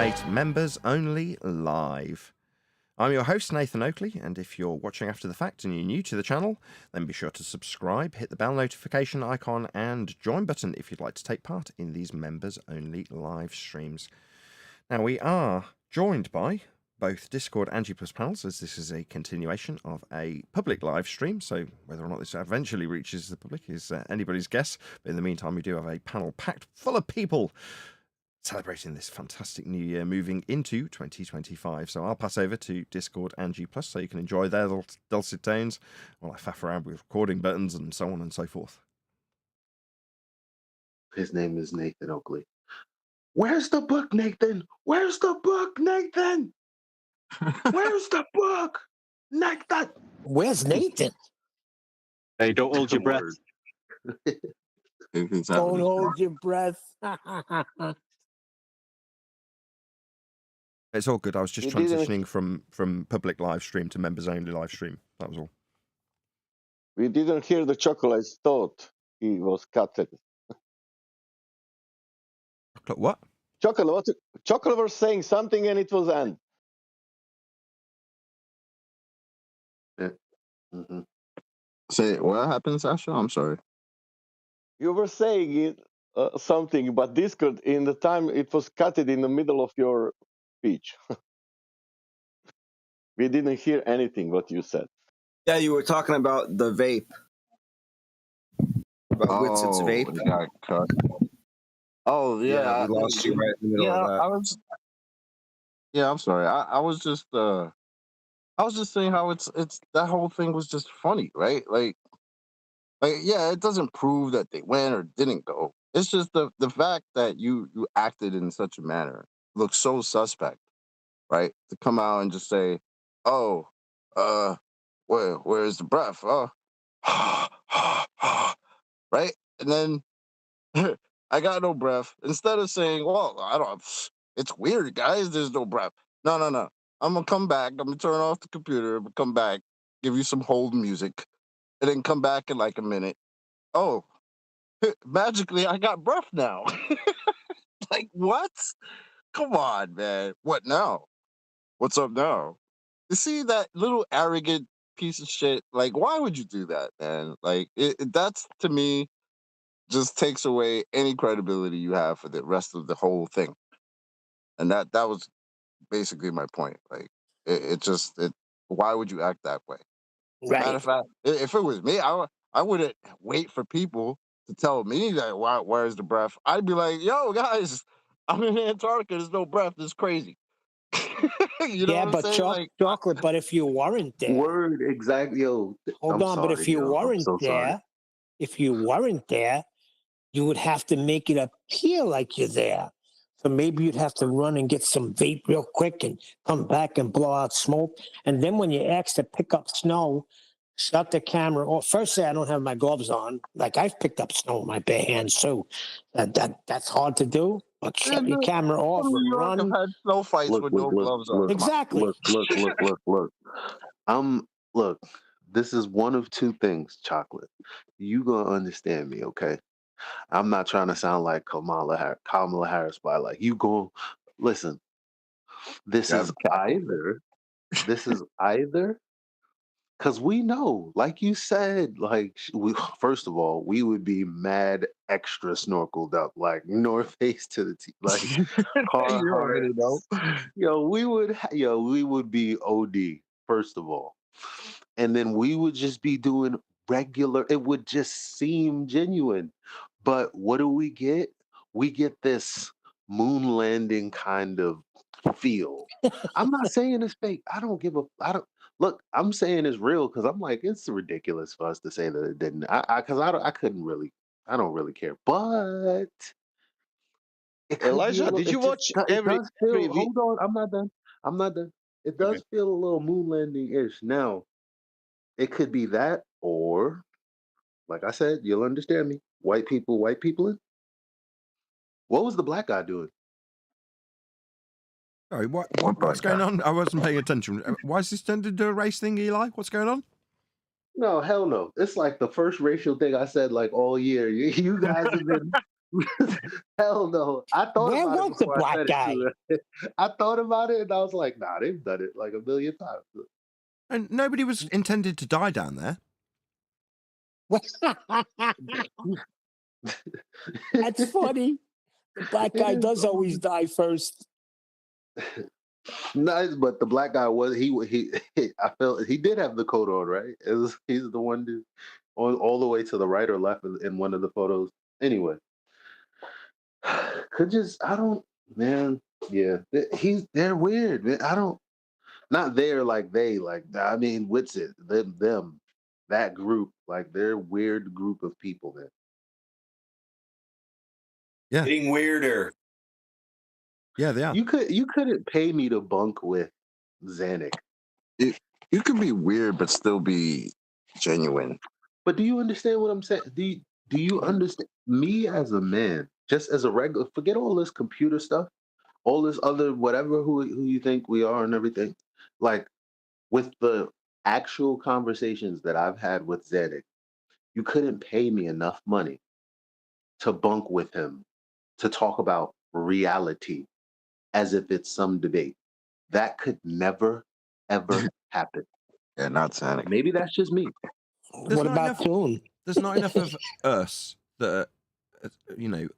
Debate Members Only Live. I'm your host, Nathan Oakley, and if you're watching after the fact and you're new to the channel, then be sure to subscribe, hit the bell notification icon, and join button if you'd like to take part in these members only live streams. Now, we are joined by both Discord and G+ panels, as this is a continuation of a public live stream, so whether or not this eventually reaches the public is anybody's guess. But in the meantime, we do have a panel packed full of people celebrating this fantastic new year moving into 2025. So I'll pass over to Discord and G+, so you can enjoy their dulcet tones while I faff around with recording buttons and so on and so forth. His name is Nathan Oakley. Where's the book, Nathan? Where's the book, Nathan? Where's the book, Nathan? Where's Nathan? Hey, don't hold your breath. Don't hold your breath. It's all good. I was just transitioning from public live stream to members only live stream. That was all. We didn't hear the chocolate. Thought he was cut. What? Chocolate was saying something and it was end. Yeah. Mm-hmm. Say what happened, Sasha? I'm sorry. You were saying something, but Discord in the time it was cut in the middle of your speech. We didn't hear anything what you said. Yeah, you were talking about the vape. About Whitson's vape. It got cut. Oh yeah, we lost you right in the middle of that. I'm sorry. I was just saying how it's that whole thing was just funny, right? Like yeah, it doesn't prove that they went or didn't go. It's just the fact that you acted in such a manner looks so suspect, right? To come out and just say, "Oh, where's the breath?" Oh, right, and then I got no breath. Instead of saying, "Well, I don't," it's weird, guys. There's no breath. No. I'm gonna come back. I'm gonna turn off the computer. I'm gonna come back, give you some hold music, and then come back in like a minute. Oh, magically, I got breath now. Like, what? Come on, man. What now? What's up now? You see that little arrogant piece of shit? Like, why would you do that, man? Like, that's, to me, just takes away any credibility you have for the rest of the whole thing. And that was basically my point. Like, why would you act that way? Right. Matter of fact, if it was me, I wouldn't wait for people to tell me that where's the breath. I'd be like, yo, guys, I'm in Antarctica. There's no breath. It's crazy. You know yeah, what but I'm saying? chocolate. But if you weren't there, Word, exactly. Yo, hold on. But if you weren't sorry. there, you would have to make it appear like you're there. So maybe you'd have to run and get some vape real quick and come back and blow out smoke. And then when you ask to pick up snow, shut the camera off. First, say I don't have my gloves on. Like, I've picked up snow with my bare hands, so that's hard to do. But shut your camera off and run. I've had snow fights with no gloves on. Exactly. Look. Look, this is one of two things, Chocolate. You gonna understand me, okay? I'm not trying to sound like Kamala Harris, but like, you go listen. This is either because we know, like you said, like first of all, we would be mad extra snorkeled up, like North Face to the T, like you already know. we would be OD first of all, and then we would just be doing regular. It would just seem genuine, but what do we get? We get this moon landing kind of feel. I'm not saying it's fake. I don't look. I'm saying it's real because I'm like, it's ridiculous for us to say that it didn't. I don't really care. But Elijah, did you watch every? Hold on, I'm not done. It does feel a little moon landing-ish. Now, it could be that, or like I said, you'll understand me. White people in. What was the black guy doing? Sorry, what's going on? I wasn't paying attention. Why is this turned into a race thing, Eli? What's going on? No, hell no. It's like the first racial thing I said like all year. You guys have been Hell no. I thought Where about it was the before I black said guy? it too. I thought about it and I was like, nah, they've done it like a million times. And nobody was intended to die down there. That's funny. The black guy does always die first. Nice, but the black guy was he I felt he did have the coat on, right? He's the one dude on all the way to the right or left in one of the photos. Anyway, could just I don't man, yeah, they're weird, man. I don't not there like they like I mean what's it them that group like they're weird group of people, man. Yeah, Getting weirder. yeah, they are. You couldn't pay me to bunk with Xanax. You could be weird but still be genuine. But do you understand what I'm saying? Do you understand me as a man, just as a regular? Forget all this computer stuff, all this other whatever who you think we are and everything. Like with the actual conversations that I've had with Zedek, you couldn't pay me enough money to bunk with him to talk about reality as if it's some debate. That could never ever happen. Yeah, not Sonic. Maybe that's just me. What about Tune? There's not enough of us that are,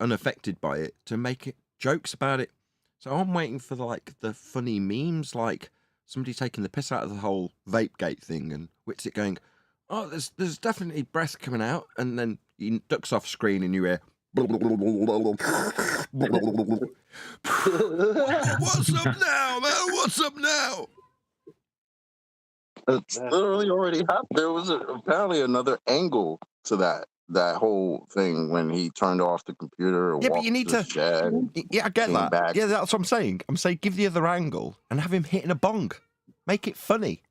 unaffected by it to make it jokes about it. So I'm waiting for the funny memes, like somebody taking the piss out of the whole vape gate thing, and Witsit going, "Oh, there's definitely breath coming out," and then he ducks off screen and you hear, "What's up now, man? What's up now?" It's literally already happened. There was apparently another angle to that whole thing when he turned off the computer. Yeah, but you need to. Yeah, I get that. Back. Yeah, that's what I'm saying. I'm saying give the other angle and have him hitting a bong. Make it funny.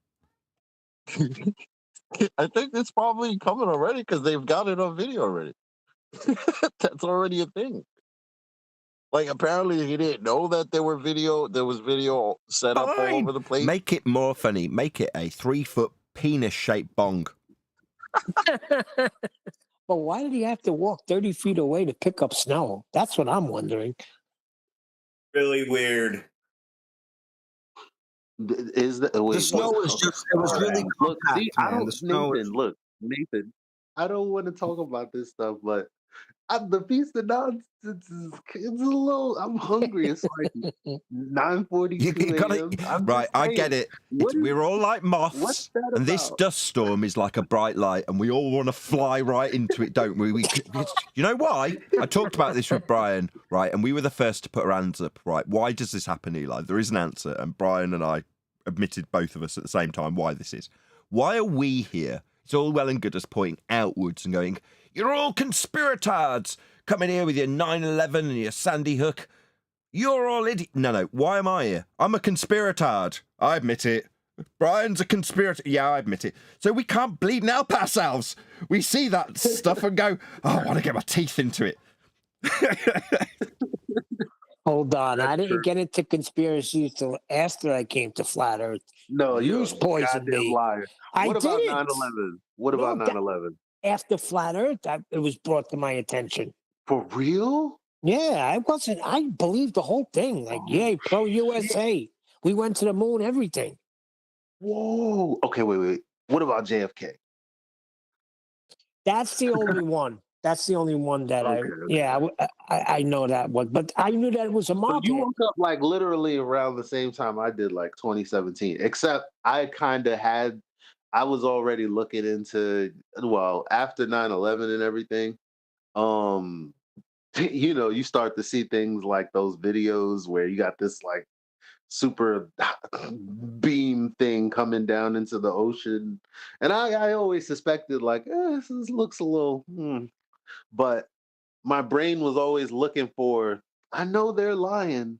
I think it's probably coming already because they've got it on video already. That's already a thing. Like apparently he didn't know that there was video set up all over the place. Make it more funny. Make it a 3-foot penis-shaped bong. But why did he have to walk 30 feet away to pick up snow? That's what I'm wondering. Really weird. Is the snow was just it was really look, compact, see, I man. don't The snow is Look, Nathan, I don't want to talk about this stuff, but the feast of nonsense is it's a little I'm hungry. It's like 9:42 a.m. Right, I get it. We're all like moths, and this dust storm is like a bright light, and we all want to fly right into it, don't we? You know why? I talked about this with Brian, right, and we were the first to put our hands up, right? Why does this happen, Eli? There is an answer, and Brian and I admitted, both of us at the same time, why this is. Why are we here? It's all well and good us pointing outwards and going, "You're all conspiratards coming here with your 9/11 and your Sandy Hook. You're all idiot." No. Why am I here? I'm a conspiratard. I admit it. Brian's a conspirator. Yeah, I admit it. So we can't bleed and help ourselves. We see that stuff and go, "Oh, I want to get my teeth into it." Hold on. I didn't get into conspiracies till after I came to Flat Earth. No, you poisoned me. Liar. What about 9/11? What about 9/11? After Flat Earth, it was brought to my attention. For real? Yeah, I believed the whole thing. Like, yay, pro USA. We went to the moon, everything. Whoa. Okay, wait. What about JFK? That's the only one. That's the only one that I know that one. But I knew that it was a mob. So you woke up like literally around the same time I did, like 2017. Except I was already looking into, well, after 9/11 and everything, you start to see things like those videos where you got this like super beam thing coming down into the ocean. And I always suspected like, this looks a little, but my brain was always looking for, I know they're lying.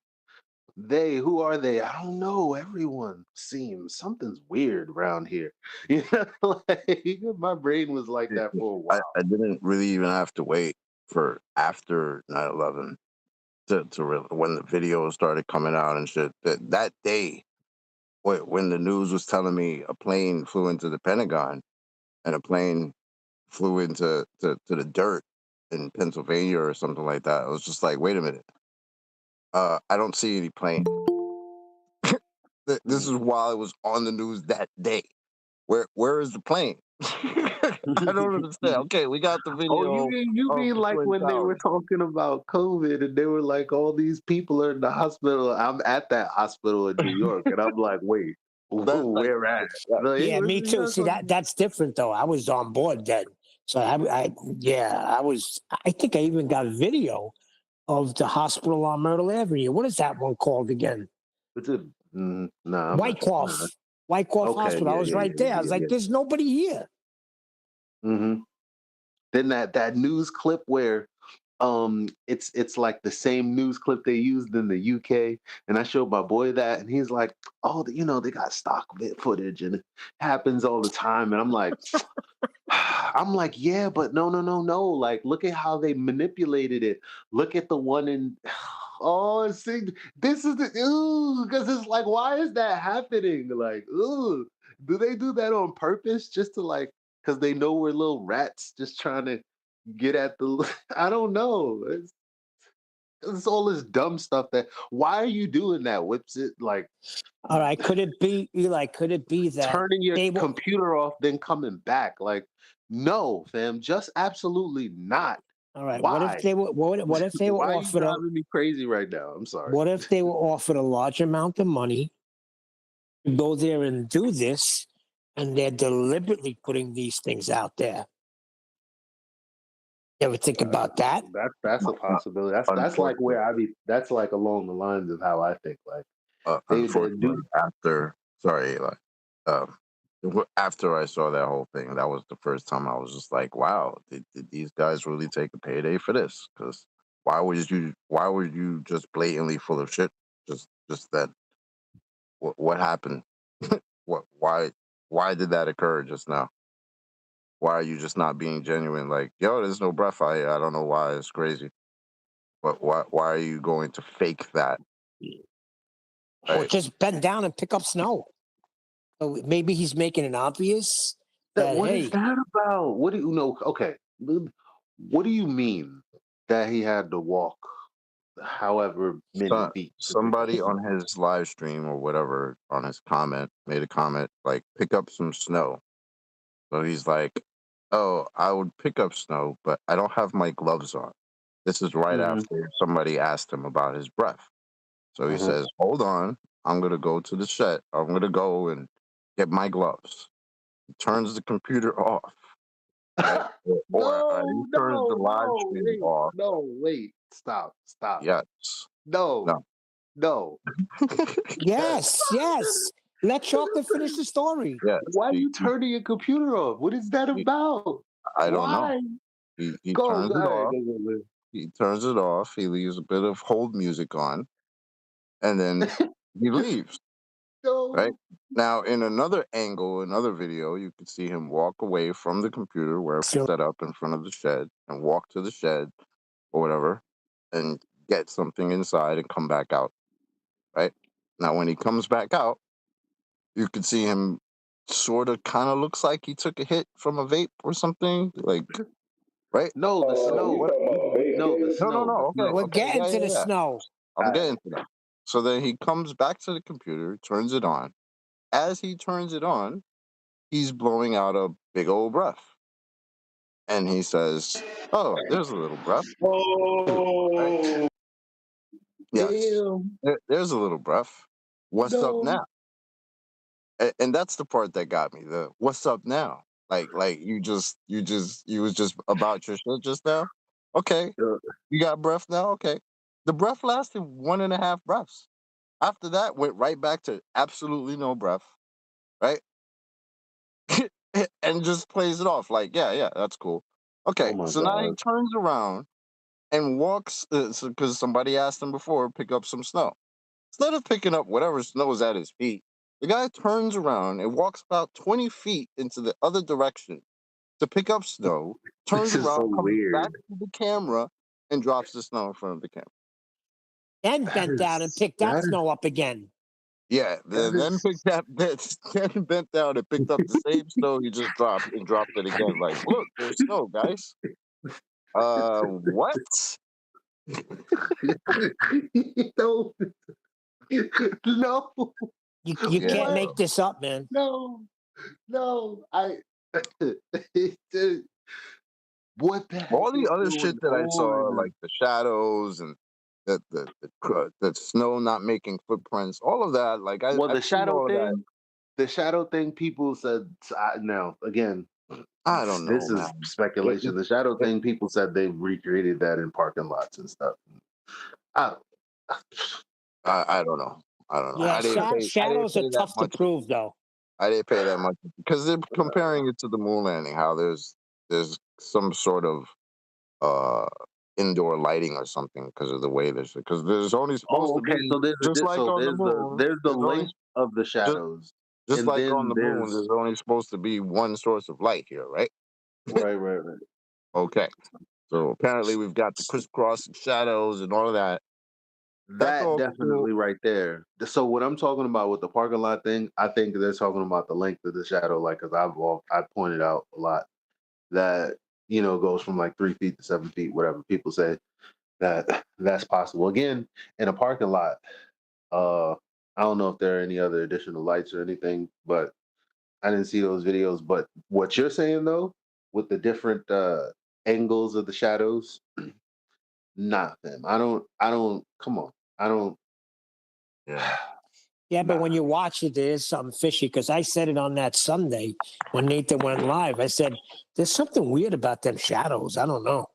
Who are they? I don't know. Everyone seems something's weird around here. My brain was like that for a while. I didn't really even have to wait for after 9/11 to really, when the videos started coming out and shit. That day, when the news was telling me a plane flew into the Pentagon and a plane flew into the dirt in Pennsylvania or something like that. I was just like, wait a minute. I don't see any plane. This is while it was on the news that day. Where is the plane? I don't understand. Okay, we got the Oh, you video mean you of mean the like Twin when they were Towers. talking about COVID and they were like, all these people are in the hospital. I'm at that hospital in New York, and I'm like, wait, That like where at? that, Like, Yeah, me you too. guys See, that's different though. I was on board then. So yeah, I was. I think I even got video of the hospital on Myrtle Avenue. What is that one called again? What's it? Nah, I'm not. Wyckoff. Nah. Wyckoff Okay, Hospital. I yeah, was yeah, right there. I yeah, was yeah, like, yeah. "There's nobody here." Then that news clip where it's like the same news clip they used in the UK, and I showed my boy that, and he's like, oh, they got stock footage and it happens all the time, and I'm like, yeah, but no. Like, look at how they manipulated it. Look at the one in. Oh, see, this is the ooh, because it's like, why is that happening? Like, ooh, do they do that on purpose just to like, because they know we're little rats just trying to get at the. I don't know. It's all this dumb stuff that. Why are you doing that? Whips it like All right, could it be Eli? Could it be that turning your they were? computer off, then coming back. Like, no, fam, just absolutely not. All right, what if Why? they were? What if they were Why are you offered a? driving me crazy right now? I'm sorry. What if they were offered a large amount of money to go there and do this, and they're deliberately putting these things out there? You ever think about that? That's a possibility. That's like unfortunately, where I be. That's like along the lines of how I think. Like they unfortunately, do. after sorry, like um, after I saw that whole thing, that was the first time I was just like, wow, did these guys really take a payday for this? Because why would you just blatantly full of shit? Just that what happened? what why did that occur just now? Why are you just not being genuine? Like, yo, there's no breath out here. I don't know why. It's crazy. But why are you going to fake that? Or Right? just bend down and pick up snow? So maybe he's making it obvious That that what is hey, that about? What do you know? Okay, what do you mean that he had to walk however many feet to pick up Somebody on snow? his live stream or whatever on his comment made a comment like, pick up some snow. So he's like, oh, I would pick up snow, but I don't have my gloves on. This is right Mm-hmm. after somebody asked him about his breath. So he Mm-hmm. says, hold on, I'm going to go to the shed. I'm going to go and get my gloves. He turns the computer off, right? He No, turns the no, live no, stream wait, off. no, wait, stop, stop. Yes. No, No. no. yes. Let Chocolate finish the story. Yes. Why are you turning your computer off? What is that He- about? I don't know. Why? He Go, turns go it ahead. off. He turns it off. He leaves a bit of hold music on, and then he leaves. Right No. now, in another angle, another video, you can see him walk away from the computer where it's So set up in front of the shed, and walk to the shed or whatever, and get something inside and come back out. Right now, when he comes back out, you can see him sort of, kind of looks like he took a hit from a vape or something, like right. No, the snow. What? No, the No, snow. The okay, we're snow. okay, getting to the yeah. snow. I'm Alright. getting to that. So then he comes back to the computer, turns it on. As he turns it on, he's blowing out a big old breath. And he says, oh, there's a little breath. Right? Oh, Yes. Damn. There's a little breath. What's up No. now? And that's the part that got me. The what's up now? Like you was just about your shit just now? Okay. Uh, You got breath now? Okay. The breath lasted 1.5 breaths. After that, went right back to absolutely no breath, right? And just plays it off like, yeah, that's cool. oh Okay, my so now he God. turns around and walks because somebody asked him before, pick up some snow. Instead of picking up whatever snow is at his feet, the guy turns around and walks about 20 feet into the other direction to pick up snow, This turns is so around, comes back weird. to the camera, and drops the snow in front of the camera. Then That bent down and is picked that snow up again. Yeah, that then picked is that then bent down and picked up the same snow he just dropped and dropped it again. Like, look, there's snow, guys. What? No, no, You Yeah. can't make this up, man. no, no. What the heck All the is other going shit that I saw, on? like the shadows and the snow not making footprints, all of that, like Well, I've seen all of that. the shadow thing, people said, now, again, I don't this know, is man. speculation. The shadow It- thing, people said they recreated that in parking lots and stuff. I I don't know. I don't know. Yeah, I didn't pay. I didn't shadows are pay that tough to much. prove, though. I didn't pay that much because they're comparing it to the moon landing. How there's some sort of uh indoor lighting or something because of the way because there's only supposed Oh, to okay. be So just like on the moon. there's the There's only length of the just shadows, just and like on then the moon. there's There's only supposed to be one source of light here, right? right. Okay. So apparently we've got the crisscross shadows and all of that. That's That all cool. definitely right there. So what I'm talking about with the parking lot thing, I think they're talking about the length of the shadow, like because I pointed out a lot that goes from like 3 feet to 7 feet, whatever people say that that's possible. Again, in a parking lot, uh, I don't know if there are any other additional lights or anything, but I didn't see those videos. But what you're saying though, with the different angles of the shadows, not them. I don't. Come on. I don't. Yeah. Yeah, but Nah. when you watch it, there is something fishy. Because I said it on that Sunday when Nathan went live. I said, there's something weird about them shadows. I don't know.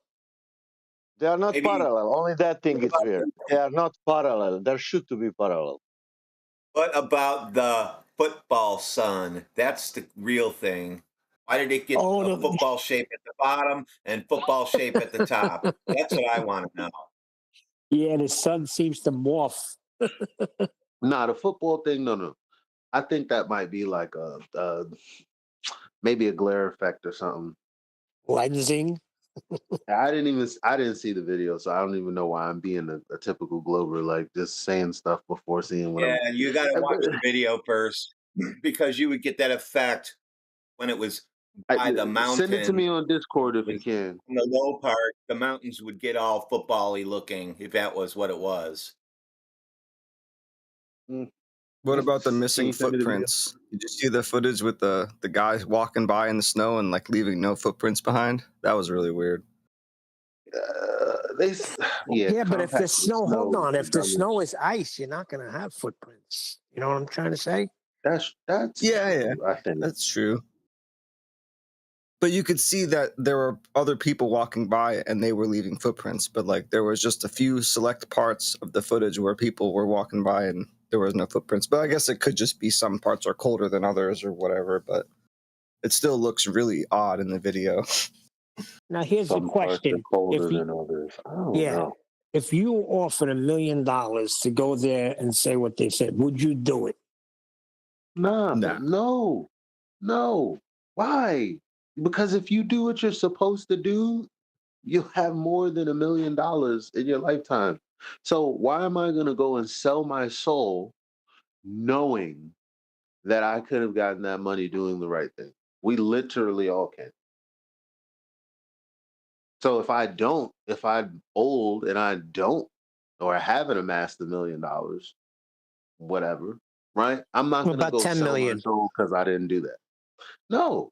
They are not Maybe parallel. Only that thing is weird. They are not parallel. There should to be parallel. what about the football sun? That's the real thing. Why did it get Oh, a football shape at the bottom and football shape at the top? That's what I want to know. yeah, the sun seems to morph. Nah, the football thing. No. I think that might be like maybe a glare effect or something. Lensing. I didn't see the video, so I don't even know why I'm being a typical Glober, like just saying stuff before seeing what I'm. Yeah, you got to watch the video first because you would get that effect when it was I, by the send it to mountain. me on Discord if you Was can. in the low part, the mountains would get all football-y looking if that was what it was. Mm, What mm. about the Can missing you send me the video? footprints? Did you see the footage with the guys walking by in the snow and like leaving no footprints behind? That was really weird. Yeah, Yeah, but if the compacted snow, hold snow is on, the if the snow dumbest. is ice, you're not going to have footprints. You know what I'm trying to say? That's Yeah, true. I think. that's true. But you could see that there were other people walking by and they were leaving footprints, but like there was just a few select parts of the footage where people were walking by and there was no footprints. But I guess it could just be some parts are colder than others or whatever, but it still looks really odd in the video. Now, here's the Some parts are question: colder If you, than others. I don't yeah, know. if you were offered $1 million to go there and say what they said, would you do it? Nah, Nah. no. Why? Because if you do what you're supposed to do, you'll have more than $1 million in your lifetime. So why am I gonna go and sell my soul knowing that I could have gotten that money doing the right thing? We literally all can. So if I'm old and I don't, or I haven't amassed $1 million, whatever, right? I'm not What gonna about go 10 sell my million? soul because I didn't do that. No,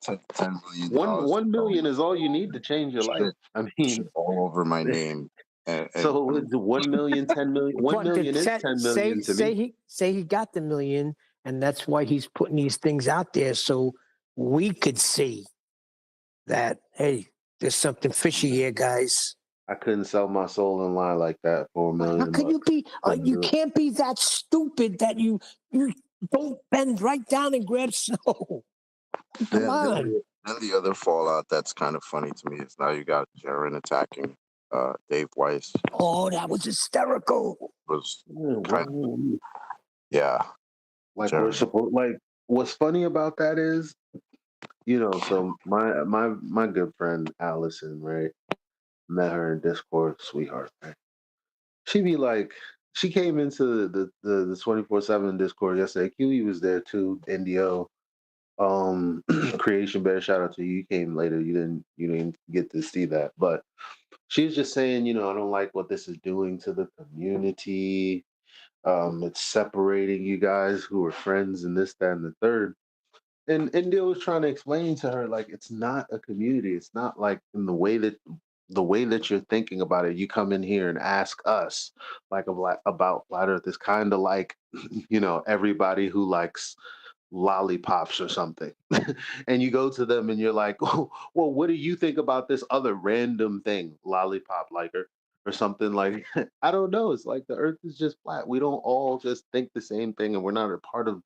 $10 million. 1 million is all you need to change your life. Shit, I shit mean, all over my name. so it's 1 million, 10 million. One But the million is 10 say million to me. he got the million, and that's why he's putting these things out there so we could see that hey, there's something fishy here, guys. I couldn't sell my soul in line like that for a How million could you bucks. be? Couldn't You do it. can't be that stupid that you don't bend right down and grab snow. Come on. Then the other fallout that's kind of funny to me is now you got Jaron attacking Dave Weiss. Oh, that was hysterical. Was Yeah, kind of, yeah. like we're Jaron. supposed. Like what's funny about that is, so my good friend Allison, right? Met her in Discord, sweetheart. Right? She be like, she came into the 24/7 Discord yesterday. QE was there too, Indio. Creation Bear, shout out to you. You came later. You didn't get to see that. But she's just saying, I don't like what this is doing to the community. It's separating you guys who are friends and this, that, and the third. And Dill was trying to explain to her like it's not a community. It's not like in the way that you're thinking about it. You come in here and ask us like about flat Earth. It's kind of like everybody who likes lollipops or something, and you go to them and you're like, oh, well, what do you think about this other random thing, lollipop liker? Or something like I don't know. It's like the earth is just flat. We don't all just think the same thing, and we're not a part of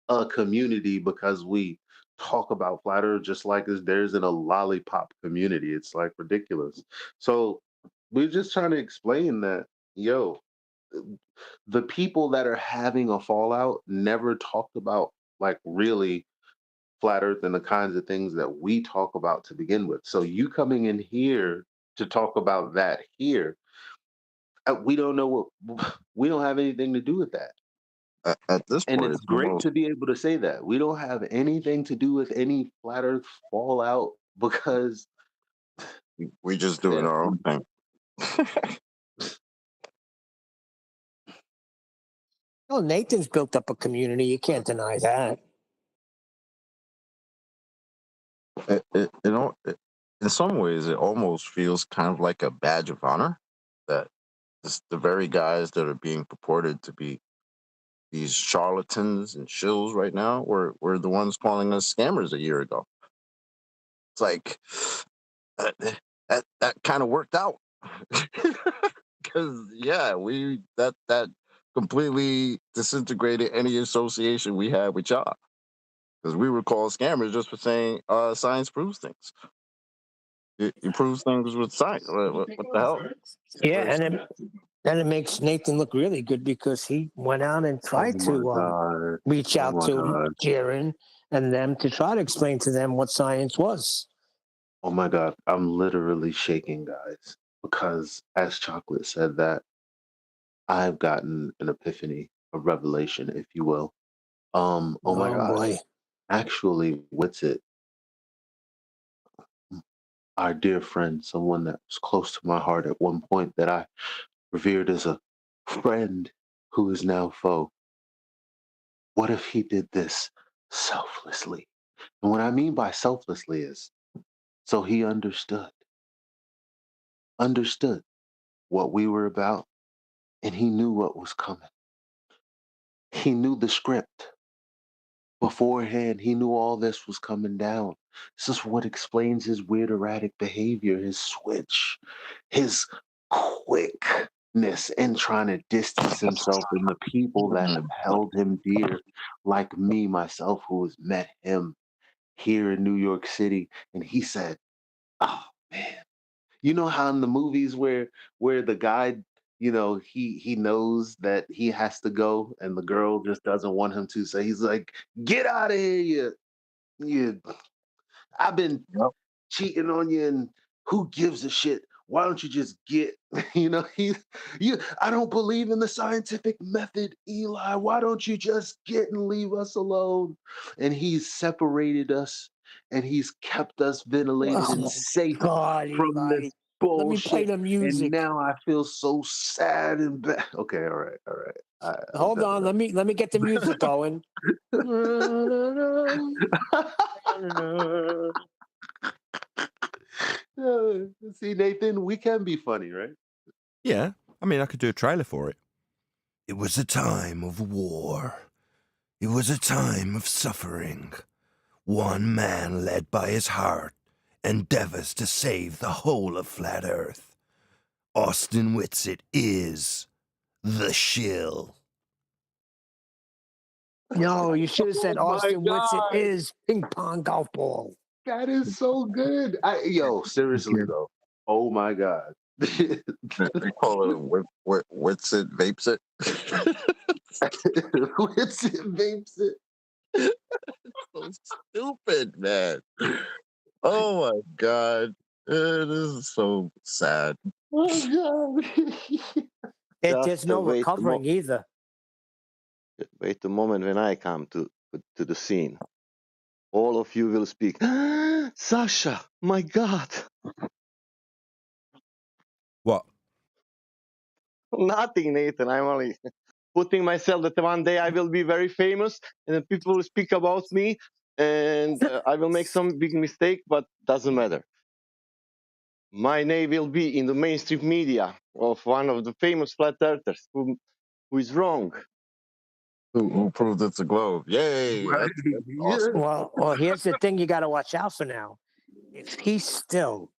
a community because we talk about flat earth just like as there's in a lollipop community. It's like ridiculous. So we're just trying to explain that, yo, the people that are having a fallout never talked about like really flat earth and the kinds of things that we talk about to begin with. So you coming in here to talk about that here, we don't know what we don't have anything to do with that. At this And point, it's it's great almost to be able to say that. We don't have anything to do with any flat earth fallout because we just doing man, our own thing. Well, Nathan's built up a community. You can't deny that. In some ways, it almost feels kind of like a badge of honor that the very guys that are being purported to be these charlatans and shills right now were the ones calling us scammers a year ago. It's like that kind of worked out because yeah, that completely disintegrated any association we had with y'all because we were called scammers just for saying science proves things. It proves things with science. What the hell? Yeah, very and it makes Nathan look really good because he went out and oh tried my to god. reach Oh out my to god. Jaron and them to try to explain to them what science was. Oh my god. I'm literally shaking, guys. Because as Chocolate said that, I've gotten an epiphany, a revelation, if you will. Oh my Oh god. boy. Actually, what's it? Our dear friend, someone that was close to my heart at one point that I revered as a friend who is now foe. What if he did this selflessly? And what I mean by selflessly is so he understood what we were about, and he knew what was coming. He knew the script beforehand. He knew all this was coming down. This is what explains his weird erratic behavior, his switch, his quickness in trying to distance himself from the people that have held him dear, like me, myself, who has met him here in New York City. And he said, oh man, you know how in the movies where the guy, he knows that he has to go and the girl just doesn't want him to. So he's like, get out of here, you I've been Yep. cheating on you, and who gives a shit? Why don't you just get, I don't believe in the scientific method, Eli. Why don't you just get and leave us alone? And he's separated us and he's kept us ventilated and Oh safe God, from Eli. this Let me play bullshit. the And music. now I feel so sad and bad. Okay, all right, all right. I'm Hold on, done let me get the music going. now. See, Nathan, we can be funny, right? Yeah, I mean, I could do a trailer for it. It was a time of war. It was a time of suffering. One man led by his heart endeavors to save the whole of flat Earth. Austin Whitsitt is the shill. No, you should have said Oh my Austin Whitsitt God. is ping pong golf ball. That is so good. Yo, seriously though. Oh my God. They call it what's it, vapes it. What's it, vapes it? So stupid, man. Oh my god, this is so sad. Oh God. There's no recovering either. wait the moment when I come to the scene. all of you will speak. Sasha, my God. What? Nothing, Nathan. I'm only putting myself that one day I will be very famous and then people will speak about me and I will make some big mistake, but doesn't matter. My name will be in the mainstream media of one of the famous flat earthers who is wrong. Who proved it's a globe? Yay! That's awesome. Well, here's the thing you got to watch out for now. If he still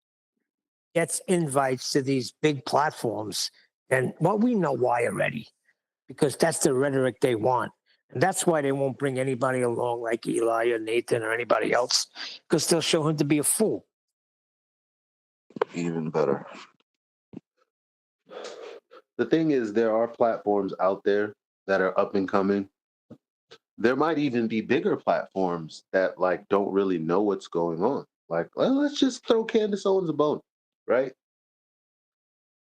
gets invites to these big platforms, then well, we know why already, because that's the rhetoric they want. And that's why they won't bring anybody along like Eli or Nathan or anybody else, because they'll show him to be a fool. Even better. The thing is, there are platforms out there that are up and coming. There might even be bigger platforms that like don't really know what's going on. Like, well, let's just throw Candace Owens a bone, right?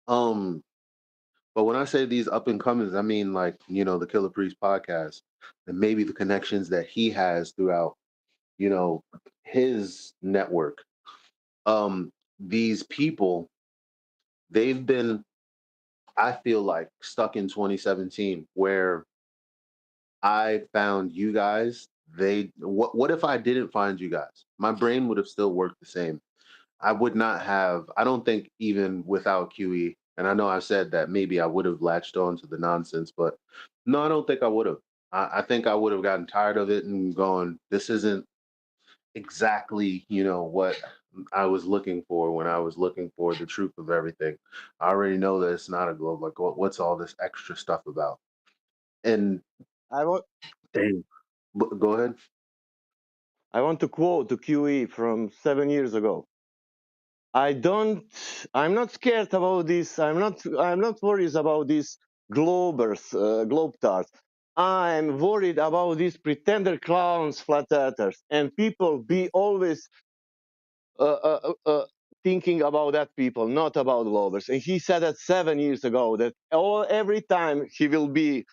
Um, but when I say these up and comings, I mean like, the Killer Priest podcast and maybe the connections that he has throughout, his network. These people, they've been, I feel like, stuck in 2017 where I found you guys. What if I didn't find you guys? My brain would have still worked the same. I would not have, I don't think even without QE, and I know I said that maybe I would have latched on to the nonsense, but no, I don't think I would have. I think I would have gotten tired of it and gone, this isn't exactly, what I was looking for when I was looking for the truth of everything. I already know that it's not a globe. Like, what's all this extra stuff about? And I want dang, go ahead. I want to quote the QE from 7 years ago. I'm not scared about this. I'm not worried about these globetards. I'm worried about these pretender clowns, flat earthers, and people be always thinking about that people, not about globers. And he said that 7 years ago that every time he will be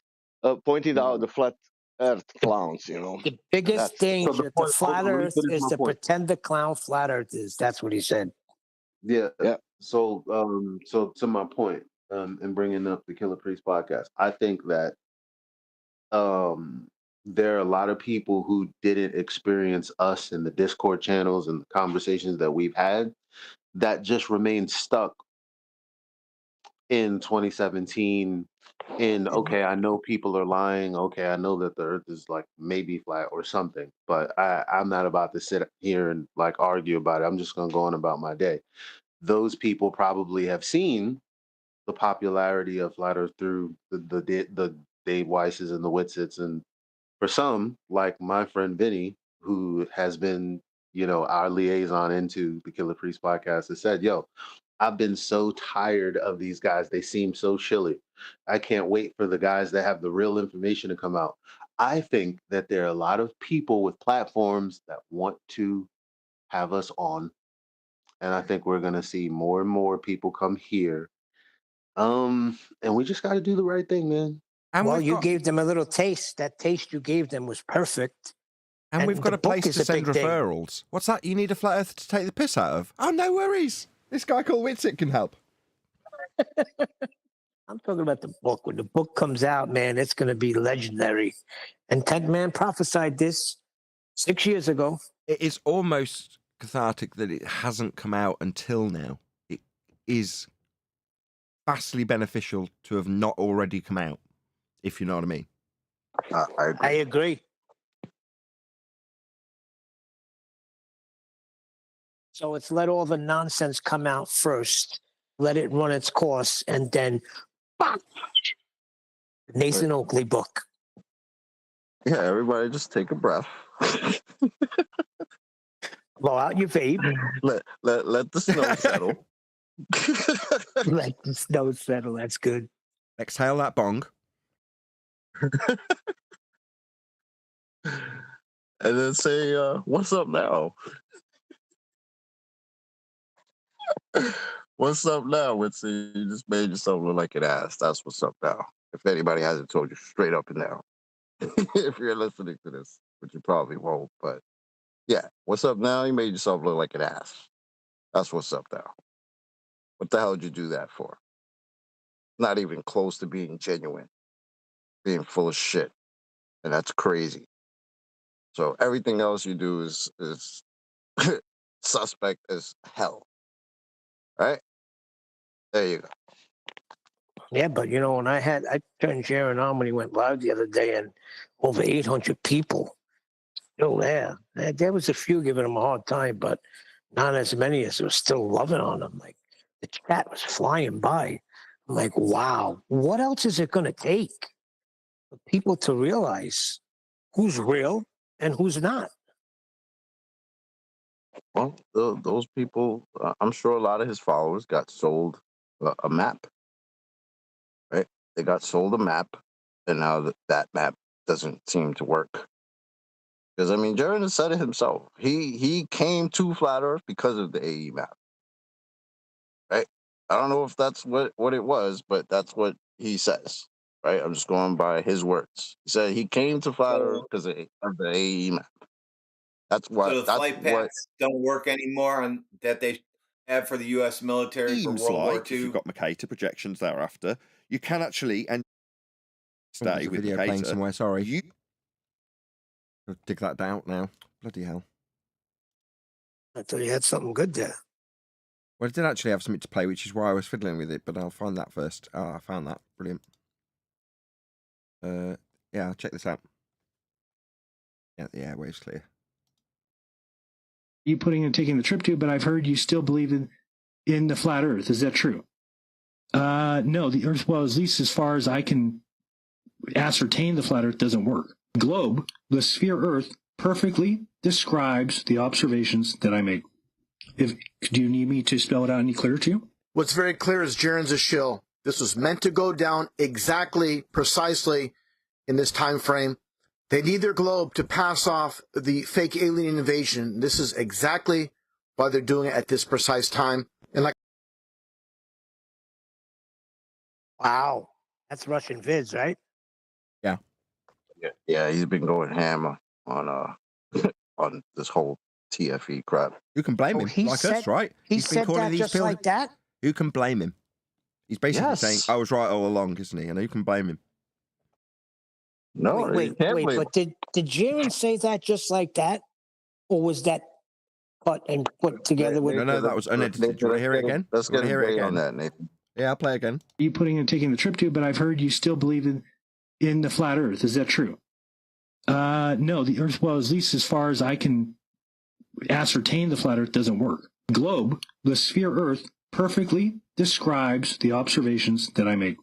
pointed out the flat earth clowns, The biggest That's So the danger to point, hold flat on, let me earth finish is my to point. pretend the clown flat earth is. That's what he said. Yeah. Yeah. So to my point, in bringing up the Killer Priest podcast, I think that um, there are a lot of people who didn't experience us in the Discord channels and the conversations that we've had that just remain stuck in 2017. In okay, I know people are lying. Okay, I know that the Earth is like maybe flat or something, but I'm not about to sit here and like argue about it. I'm just gonna go on about my day. Those people probably have seen the popularity of flat Earth through the Dave Weisses and the Whitsits, and for some, like my friend Vinny, who has been, our liaison into the Killer Priest podcast, has said, "Yo, I've been so tired of these guys. They seem so shilly. I can't wait for the guys that have the real information to come out." I think that there are a lot of people with platforms that want to have us on, and I think we're gonna see more and more people come here. And we just got to do the right thing, man. And Well, we've you got gave them a little taste. That taste you gave them was perfect. and we've And got the a place book is to a send big thing. referrals. What's that? You need a flat earth to take the piss out of? Oh, no worries. This guy called Witsit can help. I'm talking about the book. When the book comes out, man, it's going to be legendary. And Ted Man prophesied this 6 years ago. It is almost cathartic that it hasn't come out until now. It is vastly beneficial to have not already come out, if you know what I mean. I agree. I agree. So it's let all the nonsense come out first, let it run its course, and then Nathan Oakley book. Yeah, everybody just take a breath. Blow out your vape. let the snow settle. Let the snow settle. That's good. Exhale that bong. And then say, what's up now? What's up now? You just made yourself look like an ass. That's what's up now. If anybody hasn't told you straight up and down. If you're listening to this, which you probably won't, but Yeah. What's up now? You made yourself look like an ass. That's what's up now. What the hell did you do that for? Not even close to being genuine, being full of shit. And that's crazy. So everything else you do is suspect as hell. Right? There you go. Yeah, but you know, when I turned Jaron on when he went live the other day, and over 800 people still there. There was a few giving him a hard time, but not as many as were still loving on him. Like the chat was flying by. I'm like, wow, what else is it going to take for people to realize who's real and who's not? Well, those people, I'm sure a lot of his followers got sold a map, right? They got sold a map, and now that map doesn't seem to work. Because, I mean, Jaron has said it himself. He came to Flat Earth because of the AE map, right? I don't know if that's what it was, but that's what he says, right? I'm just going by his words. He said he came to Flat Earth because of the AE map. That's So what. the That's flight what. paths don't work anymore, and that they have for the U.S. military for Seems World War like if you've II. got Mercator projections thereafter, you can actually and stay There's a with video playing Mercator. somewhere. Sorry. You I'll dig that out now. Bloody hell! I thought you had something good there. Well, I did actually have something to play, which is why I was fiddling with it. But I'll find that first. Oh, I found that. Brilliant. Yeah, check this out. Yeah, the airwave's clear. You putting and taking the trip to, but I've heard you still believe in the flat Earth. Is that true? No, the Earth, well, at least as far as I can ascertain, the flat Earth doesn't work. Globe, the sphere Earth, perfectly describes the observations that I make. Do you need me to spell it out any clearer to you? What's very clear is Jaron's a shill. This was meant to go down exactly, precisely in this time frame. They need their globe to pass off the fake alien invasion. This is exactly why they're doing it at this precise time. And like, Wow, that's Russian vids, right? Yeah, he's been going ham on on this whole TFE crap. Who can blame Oh, him? he Like said- us, right? He He's been said calling that these just pills. like that? Who can blame him? He's basically Yes. saying, "I was right all along," isn't he? And who can blame him? No, you wait, can't blame but did Jaron say that just like that? Or was that cut and put together with... No, that was unedited. Do you want to hear it again? Let's get a day on that, Nathan. Yeah, I'll play again. You putting and taking the trip to, but I've heard you still believe in the flat Earth. Is that true? No, the Earth, well, at least as far as I can ascertain, the flat Earth doesn't work. Globe, the sphere Earth, perfectly describes the observations that I make.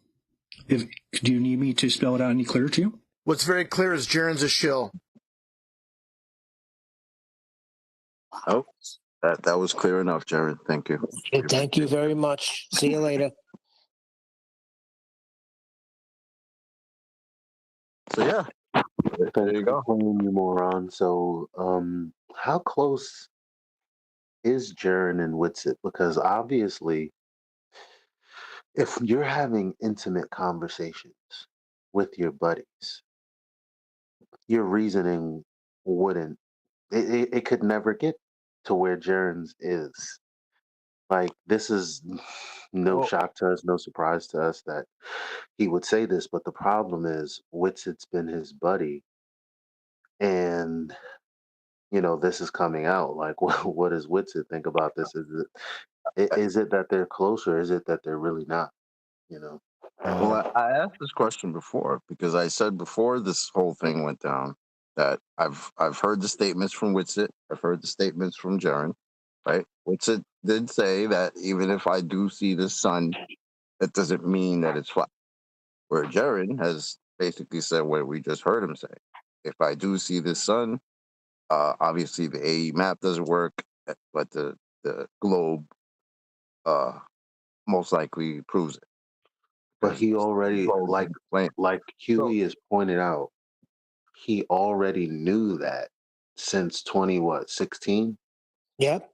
Do you need me to spell it out any clearer to you? what's very clear is Jaron's a shill. Oh, that was clear enough, Jared. Thank you. Thank you very much. See you later. So yeah, there you go. You moron. So, how close is Jaron and Witsit? Because obviously, if you're having intimate conversations with your buddies, your reasoning wouldn't. It could never get to where Jaron's is. Like, this is no shock to us, no surprise to us that he would say this. But the problem is, Witsit's been his buddy, and this is coming out. Like, what does Witsit think about this? Is it that they're close, or is it that they're really not? Well, I asked this question before because I said before this whole thing went down that I've heard the statements from Witsit, I've heard the statements from Jaron, right? Witsit did say that even if I do see the sun, it doesn't mean that it's flat. Where Jaron has basically said what we just heard him say. If I do see the sun, obviously the AE map doesn't work, but the globe most likely proves it. But he already, like Huey has pointed out, he already knew that since 16? Yep.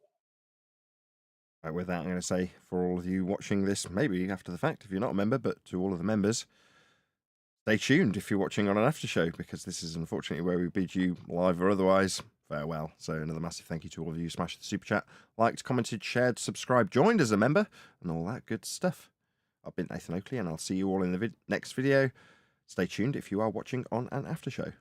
With that, I'm going to say for all of you watching this, maybe after the fact, if you're not a member, but to all of the members, stay tuned if you're watching on an after show, because this is unfortunately where we bid you live or otherwise farewell. So another massive thank you to all of you. Smashed the super chat, liked, commented, shared, subscribed, joined as a member, and all that good stuff. I've been Nathan Oakley, and I'll see you all in the next video. Stay tuned if you are watching on an after show.